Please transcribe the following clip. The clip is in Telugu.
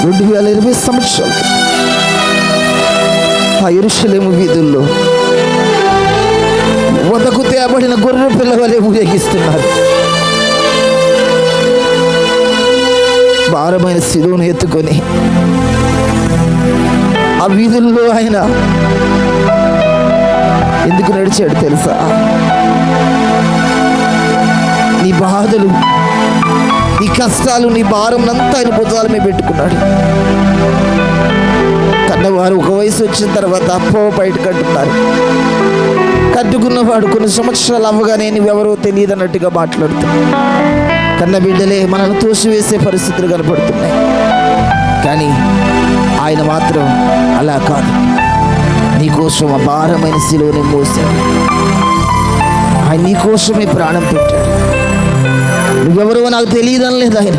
2020 సంవత్సరాలు ఆ యెరూషలేము వీధుల్లో వదకు తేబడిన గొర్రె పిల్ల వలె ఊరేగిస్తున్నారు. భారమైన శిలువను ఎత్తుకొని ఆ వీధుల్లో ఆయన ఎందుకు నడిచాడు తెలుసా? నీ బాధలు, నీ కష్టాలు, నీ భారం అంతా ఆయన భుజాల మీద పెట్టుకున్నాడు. కన్నవారు ఒక వయసు వచ్చిన తర్వాత అప్పో బయట కట్టున్నారు. కట్టుకున్నవాడు కొన్ని సంవత్సరాలు అవ్వగానే నువ్వెవరో తెలియదు అన్నట్టుగా మాట్లాడుతున్నాడు. కన్న బిడ్డలే మనల్ని తోసివేసే పరిస్థితులు కనపడుతున్నాయి. కానీ ఆయన మాత్రం అలా కాదు. నీకోసం ఆ భారమైన శిలువని మోసాడు. ఆయన నీకోసమే ప్రాణం పెట్టాడు. నువ్వెవరో నాకు తెలియదని లేదు ఆయన.